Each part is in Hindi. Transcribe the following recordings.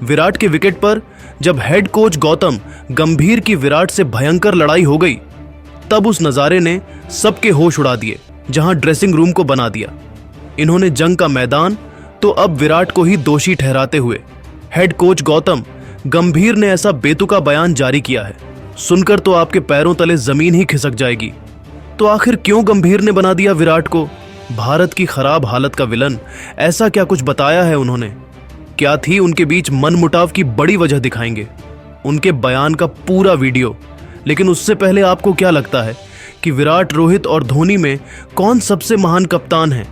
विराट के विकेट पर जब हेड कोच गौतम गंभीर की विराट से भयंकर लड़ाई हो गई, तब उस नजारे ने सबके होश उड़ा दिए, जहां ड्रेसिंग रूम को बना दिया। इन्होंने जंग का मैदान तो अब विराट को ही दोषी ठहराते हुए हेड कोच गौतम गंभीर ने ऐसा बेतुका बयान जारी किया है, सुनकर तो आपके पैरों तले जमीन ही खिसक जाएगी। तो आखिर क्यों गंभीर ने बना दिया विराट को भारत की खराब हालत का विलन? ऐसा क्या कुछ बताया है उन्होंने? क्या थी उनके बीच मनमुटाव की बड़ी वजह? दिखाएंगे उनके बयान का पूरा वीडियो। लेकिन उससे पहले आपको क्या लगता है कि विराट, रोहित और धोनी में कौन सबसे महान कप्तान है?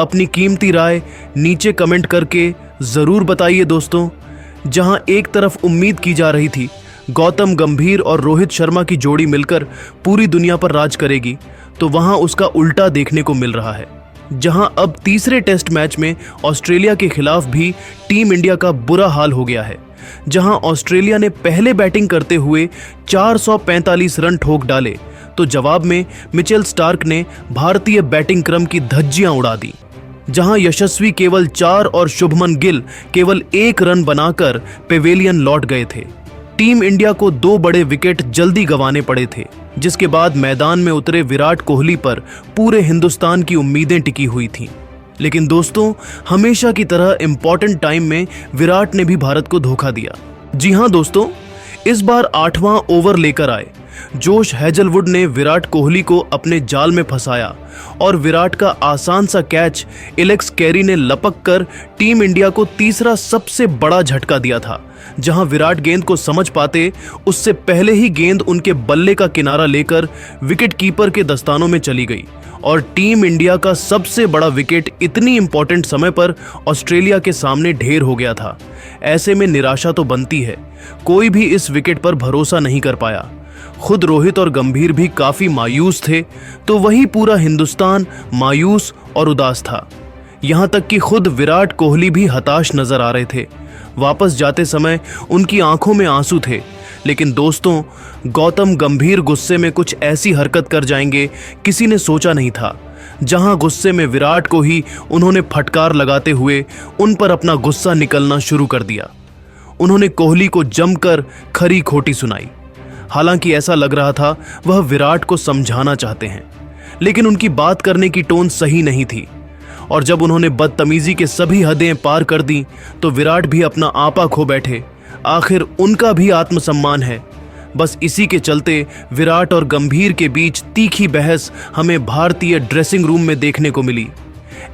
अपनी कीमती राय नीचे कमेंट करके जरूर बताइए दोस्तों। जहां एक तरफ उम्मीद की जा रही थी गौतम गंभीर और रोहित शर्मा की जोड़ी मिलकर पूरी दुनिया पर राज करेगी, तो वहां उसका उल्टा देखने को मिल रहा है। जहां अब तीसरे टेस्ट मैच में ऑस्ट्रेलिया के खिलाफ भी टीम इंडिया का बुरा हाल हो गया है। जहां ऑस्ट्रेलिया ने पहले बैटिंग करते हुए 445 रन ठोक डाले, तो जवाब में मिचेल स्टार्क ने भारतीय बैटिंग क्रम की धज्जियां उड़ा दी। जहां यशस्वी केवल 4 और शुभमन गिल केवल 1 रन बनाकर पेवेलियन लौट गए थे। टीम इंडिया को 2 बड़े विकेट जल्दी गंवाने पड़े थे, जिसके बाद मैदान में उतरे विराट कोहली पर पूरे हिंदुस्तान की उम्मीदें टिकी हुई थीं। लेकिन दोस्तों, हमेशा की तरह इंपॉर्टेंट टाइम में विराट ने भी भारत को धोखा दिया। जी हां दोस्तों, इस बार 8वां ओवर लेकर आए जोश हेजलवुड ने विराट कोहली को अपने जाल में फंसाया और विराट का आसान सा कैच एलेक्स कैरी ने लपक कर टीम इंडिया को तीसरा सबसे बड़ा झटका दिया था। जहां विराट गेंद को समझ पाते उससे पहले ही गेंद उनके बल्ले का किनारा लेकर विकेट कीपर के दस्तानों में चली गई और टीम इंडिया का सबसे बड़ा विकेट इतनी इंपॉर्टेंट समय पर ऑस्ट्रेलिया के सामने ढेर हो गया था। ऐसे में निराशा तो बनती है, कोई भी इस विकेट पर भरोसा नहीं कर पाया। खुद रोहित और गंभीर भी काफी मायूस थे, तो वही पूरा हिंदुस्तान मायूस और उदास था। यहां तक कि खुद विराट कोहली भी हताश नजर आ रहे थे। वापस जाते समय उनकी आंखों में आंसू थे। लेकिन दोस्तों, गौतम गंभीर गुस्से में कुछ ऐसी हरकत कर जाएंगे किसी ने सोचा नहीं था। जहां गुस्से में विराट को ही उन्होंने फटकार लगाते हुए उन पर अपना गुस्सा निकलना शुरू कर दिया। उन्होंने कोहली को जमकर खरी खोटी सुनाई। हालांकि ऐसा लग रहा था वह विराट को समझाना चाहते हैं, लेकिन उनकी बात करने की टोन सही नहीं थी। और जब उन्होंने बदतमीजी के सभी हदें पार कर दी, तो विराट भी अपना आपा खो बैठे। आखिर उनका भी आत्मसम्मान है। बस इसी के चलते विराट और गंभीर के बीच तीखी बहस हमें भारतीय ड्रेसिंग रूम में देखने को मिली।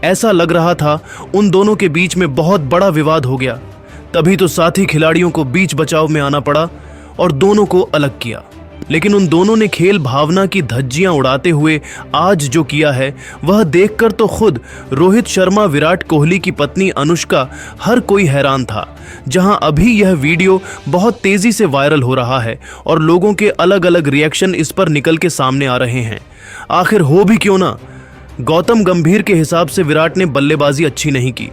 ऐसा लग रहा था उन दोनों के बीच में बहुत बड़ा विवाद हो गया। तभी तो साथी खिलाड़ियों को बीच बचाव में आना पड़ा और दोनों को अलग किया। लेकिन उन दोनों ने खेल भावना की धज्जियां उड़ाते हुए आज जो किया है, वह देखकर तो खुद रोहित शर्मा, विराट कोहली की पत्नी अनुष्का, हर कोई हैरान था। जहां अभी यह वीडियो बहुत तेजी से वायरल हो रहा है और लोगों के अलग अलग रिएक्शन इस पर निकल के सामने आ रहे हैं। आखिर हो भी क्यों ना, गौतम गंभीर के हिसाब से विराट ने बल्लेबाजी अच्छी नहीं की,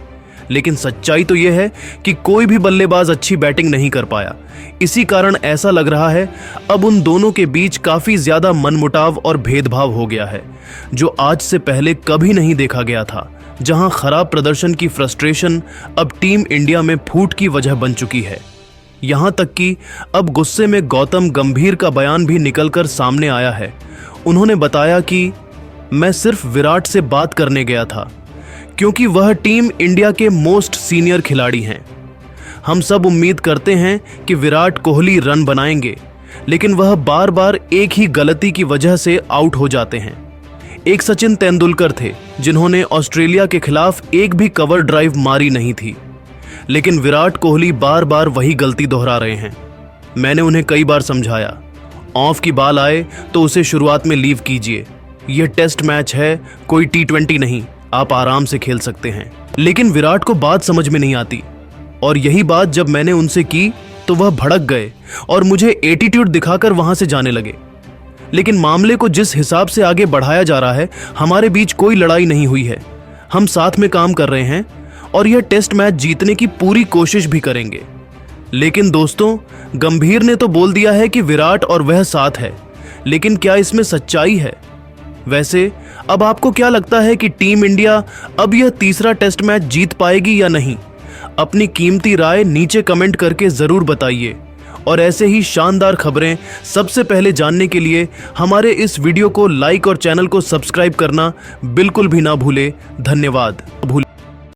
लेकिन सच्चाई तो यह है कि कोई भी बल्लेबाज अच्छी बैटिंग नहीं कर पाया। इसी कारण ऐसा लग रहा है अब उन दोनों के बीच काफी ज्यादा मनमुटाव और भेदभाव हो गया है, जो आज से पहले कभी नहीं देखा गया था। जहां खराब प्रदर्शन की फ्रस्ट्रेशन अब टीम इंडिया में फूट की वजह बन चुकी है। यहां तक कि अब गुस्से में गौतम गंभीर का बयान भी निकलकर सामने आया है। उन्होंने बताया कि मैं सिर्फ विराट से बात करने गया था, क्योंकि वह टीम इंडिया के मोस्ट सीनियर खिलाड़ी हैं। हम सब उम्मीद करते हैं कि विराट कोहली रन बनाएंगे, लेकिन वह बार बार एक ही गलती की वजह से आउट हो जाते हैं। एक सचिन तेंदुलकर थे जिन्होंने ऑस्ट्रेलिया के खिलाफ एक भी कवर ड्राइव मारी नहीं थी, लेकिन विराट कोहली बार बार वही गलती दोहरा रहे हैं। मैंने उन्हें कई बार समझाया, ऑफ की बाल आए तो उसे शुरुआत में लीव कीजिए। यह टेस्ट मैच है, कोई T20 नहीं, आप आराम से खेल सकते हैं। लेकिन विराट को बात समझ में नहीं आती, और यही बात जब मैंने उनसे की तो वह भड़क गए और मुझे एटीट्यूड दिखाकर वहां से जाने लगे। लेकिन मामले को जिस हिसाब से आगे बढ़ाया जा रहा है, हमारे बीच कोई लड़ाई नहीं हुई है। हम साथ में काम कर रहे हैं और यह टेस्ट मैच जीतने की पूरी कोशिश भी करेंगे। लेकिन दोस्तों, गंभीर ने तो बोल दिया है कि विराट और वह साथ है, लेकिन क्या इसमें सच्चाई है? वैसे अब आपको क्या लगता है कि टीम इंडिया अब यह तीसरा टेस्ट मैच जीत पाएगी या नहीं? अपनी कीमती राय नीचे कमेंट करके जरूर बताइए और ऐसे ही शानदार खबरें सबसे पहले जानने के लिए हमारे इस वीडियो को लाइक और चैनल को सब्सक्राइब करना बिल्कुल भी ना भूले। धन्यवाद।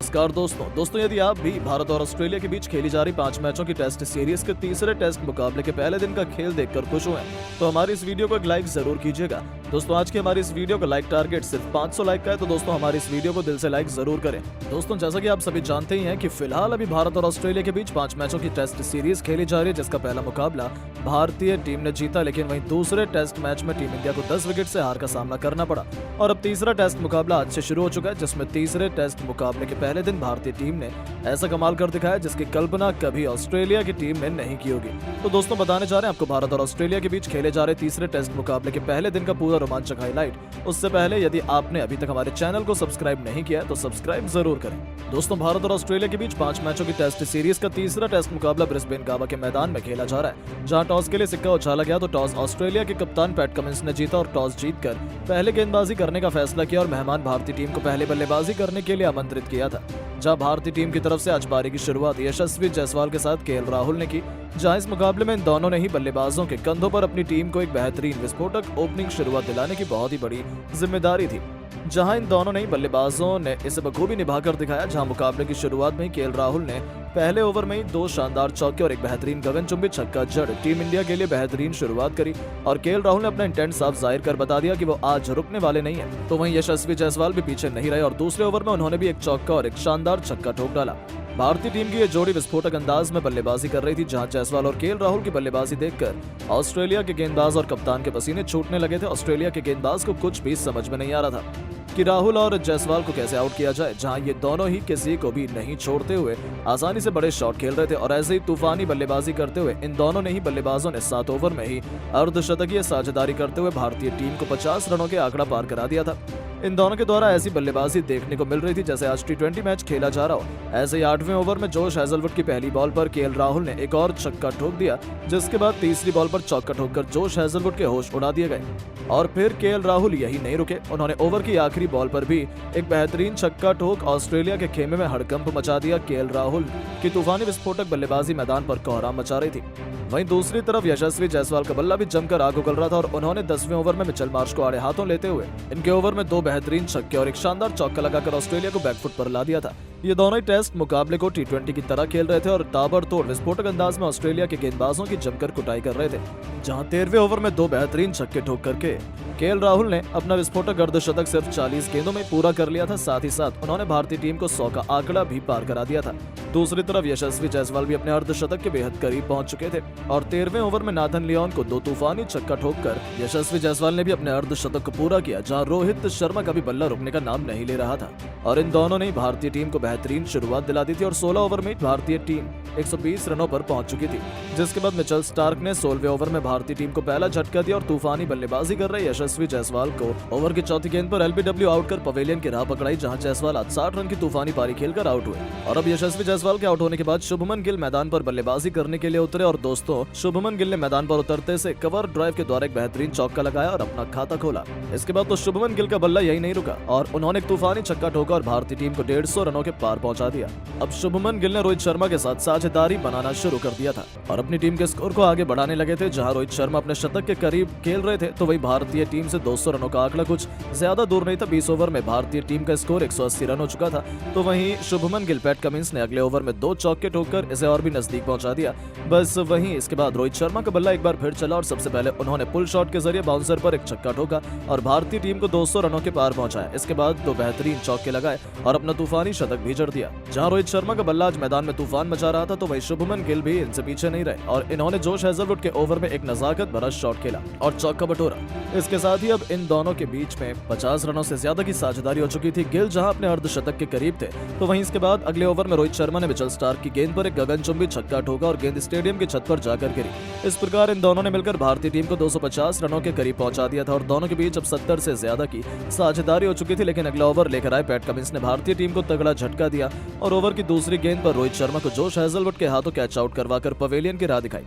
नमस्कार दोस्तों यदि आप भी भारत और ऑस्ट्रेलिया के बीच खेली जा रही 5 मैचों की टेस्ट सीरीज के तीसरे टेस्ट मुकाबले के पहले दिन का खेल देखकर खुश हुए तो हमारी इस वीडियो को एक लाइक जरूर कीजिएगा। दोस्तों आज की हमारी इस वीडियो का लाइक टारगेट सिर्फ 500 लाइक का है, तो दोस्तों हमारी इस वीडियो को दिल से लाइक जरूर करें। दोस्तों जैसा कि आप सभी जानते ही हैं कि फिलहाल अभी भारत और ऑस्ट्रेलिया के बीच 5 मैचों की टेस्ट सीरीज खेली जा रही है, जिसका पहला मुकाबला भारतीय टीम ने जीता, लेकिन वहीं दूसरे टेस्ट मैच में टीम इंडिया को 10 विकेट से हार का सामना करना पड़ा। और अब तीसरा टेस्ट मुकाबला आज से शुरू हो चुका है, जिसमें तीसरे टेस्ट मुकाबले के पहले दिन भारतीय टीम ने ऐसा कमाल कर दिखाया जिसकी कल्पना कभी ऑस्ट्रेलिया की टीम ने नहीं की होगी। तो दोस्तों बताने जा रहे हैं आपको भारत और ऑस्ट्रेलिया के बीच खेले जा रहे तीसरे टेस्ट मुकाबले के पहले दिन का पूरा रोमांचक हाईलाइट। उससे पहले यदि आपने अभी तक हमारे चैनल को सब्सक्राइब नहीं किया है तो सब्सक्राइब जरूर करें। दोस्तों भारत और ऑस्ट्रेलिया के बीच 5 मैचों की टेस्ट सीरीज का तीसरा टेस्ट मुकाबला ब्रिस्बेन गावा के मैदान में खेला जा रहा है, जहां टॉस के लिए सिक्का उछाला गया तो टॉस ऑस्ट्रेलिया के कप्तान पैट कमिंस ने जीता और टॉस जीतकर पहले गेंदबाजी करने का फैसला किया और मेहमान भारतीय टीम को पहले बल्लेबाजी करने के लिए आमंत्रित किया था। जहां भारतीय टीम की तरफ से आज पारी की शुरुआत यशस्वी जायसवाल के साथ केएल राहुल ने की, जहां इस मुकाबले में इन दोनों ने ही बल्लेबाजों के कंधों पर अपनी टीम को एक बेहतरीन विस्फोटक ओपनिंग शुरुआत दिलाने की बहुत ही बड़ी जिम्मेदारी थी। जहां इन दोनों ने बल्लेबाजों ने इसे बखूबी निभाकर दिखाया, जहां मुकाबले की शुरुआत में ही केएल राहुल ने पहले ओवर में ही 2 शानदार चौके और एक बेहतरीन गगनचुंबी छक्का जड़ टीम इंडिया के लिए बेहतरीन शुरुआत करी और केएल राहुल ने अपना इंटेंट साफ जाहिर कर बता दिया कि वो आज रुकने वाले नहीं है। तो वहीं यशस्वी जायसवाल भी पीछे नहीं रहे और दूसरे ओवर में उन्होंने भी एक चौका और एक शानदार छक्का ठोक डाला। भारतीय टीम की ये जोड़ी विस्फोटक अंदाज में बल्लेबाजी कर रही थी, जहां जायसवाल और केएल राहुल की बल्लेबाजी देखकर ऑस्ट्रेलिया के गेंदबाज और कप्तान के पसीने छूटने लगे थे। ऑस्ट्रेलिया के गेंदबाज को कुछ भी समझ में नहीं आ रहा था कि राहुल और जायसवाल को कैसे आउट किया जाए, जहां ये दोनों ही किसी को भी नहीं छोड़ते हुए आसानी से बड़े शॉट खेल रहे थे और ऐसे ही तूफानी बल्लेबाजी करते हुए इन दोनों ने ही बल्लेबाजों ने 7 ओवर में ही अर्धशतकीय साझेदारी करते हुए भारतीय टीम को 50 रनों के आंकड़ा पार करा दिया था। इन दोनों के द्वारा ऐसी बल्लेबाजी देखने को मिल रही थी जैसे आज T20 मैच खेला जा रहा हो। ऐसे ही 8वें ओवर में जोश हेजलवुड की पहली बॉल पर केएल राहुल ने एक और छक्का ठोक दिया, जिसके बाद तीसरी बॉल पर चौका ठोककर जोश हेजलवुड के होश उड़ा दिए गए। और फिर केएल राहुल यही नहीं रुके, उन्होंने ओवर की आखिरी बॉल पर भी एक बेहतरीन छक्का ठोक ऑस्ट्रेलिया के खेमे में हड़कंप मचा दिया। केएल राहुल की तूफानी विस्फोटक बल्लेबाजी मैदान पर कोहराम मचा रही थी। वहीं दूसरी तरफ यशस्वी जायसवाल का बल्ला भी जमकर आग उगल रहा था और उन्होंने 10वें ओवर में मिचेल मार्श को आड़े हाथों लेते हुए इनके ओवर में 2 बेहतरीन छक्के और एक शानदार चौका लगाकर ऑस्ट्रेलिया को बैकफुट पर ला दिया था। ये दोनों ही टेस्ट मुकाबले को T20 की तरह खेल रहे थे और ताबड़तोड़ विस्फोटक अंदाज में ऑस्ट्रेलिया के गेंदबाजों की जमकर कुटाई कर रहे थे, जहां 13वें ओवर में 2 बेहतरीन छक्के ठोक करके केएल राहुल ने अपना विस्फोटक अर्धशतक सिर्फ 40 गेंदों में पूरा कर लिया था। साथ ही साथ उन्होंने भारतीय टीम को 100 का आंकड़ा भी पार करा दिया था। दूसरी तरफ यशस्वी जायसवाल भी अपने अर्धशतक के बेहद करीब पहुंच चुके थे और 13वें ओवर में नाथन लियोन को 2 तूफानी छक्का ठोककर यशस्वी जायसवाल ने भी अपने अर्धशतक को पूरा किया, जहां रोहित शर्मा का भी बल्ला रुकने का नाम नहीं ले रहा था और इन दोनों ने भारतीय टीम को बेहतरीन शुरुआत दिला दी थी और 16 ओवर में भारतीय टीम 120 रनों पर पहुंच चुकी थी, जिसके बाद मिचेल स्टार्क ने 16वें ओवर में भारतीय टीम को पहला झटका दिया और तूफानी बल्लेबाजी कर रहे यशस्वी जायसवाल को ओवर की चौथी गेंद पर एलबीडब्ल्यू आउट कर पवेलियन की राह पकड़ाई, जहां जायसवाल आज 60 रन की तूफानी पारी खेलकर आउट हुए। और अब यशस्वी जायसवाल के आउट होने के बाद शुभमन गिल मैदान पर बल्लेबाजी करने के लिए उतरे और दोस्तों शुभमन गिल ने मैदान पर उतरते से कवर ड्राइव के द्वारा एक बेहतरीन चौका लगाया और अपना खाता खोला। इसके बाद तो शुभमन गिल का बल्ला यही नहीं रुका और उन्होंने एक तूफानी छक्का ठोका और भारतीय टीम को 150 रनों के पार पहुंचा दिया। अब शुभमन गिल ने रोहित शर्मा के साथ साझेदारी बनाना शुरू कर दिया था और अपनी टीम के स्कोर को आगे बढ़ाने लगे थे। जहां रोहित शर्मा अपने शतक के करीब खेल रहे थे तो वही भारतीय टीम से 200 रनों का आंकड़ा कुछ ज्यादा दूर नहीं था। 20 ओवर में भारतीय टीम का स्कोर 180 रन हो चुका था। तो वहीं शुभमन गिल पैट कमिंस ने अगले ओवर में 2 चौके ठोककर इसे और भी नजदीक पहुंचा दिया। बस वहीं इसके बाद रोहित शर्मा का बल्ला एक बार फिर चला और सबसे पहले उन्होंने पुल शॉट के जरिए बाउंसर पर एक छक्का ठोका और भारतीय टीम को 200 रनों के पार पहुंचाया। इसके बाद 2 बेहतरीन चौके लगाए और अपना तूफानी शतक भी जड़ दिया। जहां रोहित शर्मा का बल्ला आज मैदान में तूफान मचा रहा था तो वही शुभमन गिल भी इनसे पीछे नहीं रहे और इन्होंने जोश हेजलवुड के ओवर में एक नजाकत भरा शॉट खेला और चौका बटोरा। इसके साथ ही अब इन दोनों के बीच में 50 रनों से ज्यादा की साझेदारी हो चुकी थी। गिल जहां अपने अर्धशतक के करीब थे तो वहीं इसके बाद अगले ओवर में रोहित शर्मा ने मिचेल स्टार्क की गेंद पर एक गगनचुंबी छक्का ठोका और गेंद स्टेडियम की छत पर जाकर गिरी। इस प्रकार इन दोनों ने मिलकर भारतीय टीम को 250 रनों के करीब पहुंचा दिया था और दोनों के बीच अब 70 से ज्यादा की साझेदारी हो चुकी थी। लेकिन अगला ओवर लेकर आए पैट कमिंस ने भारतीय टीम को तगड़ा झटका दिया और ओवर की दूसरी गेंद पर रोहित शर्मा को जोश हेजलवुड के हाथों कैच आउट करवाकर पवेलियन की राह दिखाई,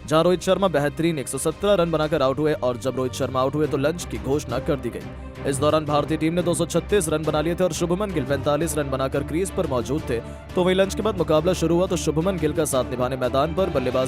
जहां रोहित शर्मा बेहतरीन 117 रन बनाकर आउट हुए और जब रोहित शर्मा आउट हुए तो लंच की घोषणा कर दी गई। इस दौरान भारतीय टीम ने 236 रन बना लिए थे और शुभमन गिल 45 रन बनाकर क्रीज पर मौजूद थे। तो वही लंच के बाद मुकाबला शुरू हुआ तो शुभमन गिल का साथ निभाने मैदान पर बल्लेबाजी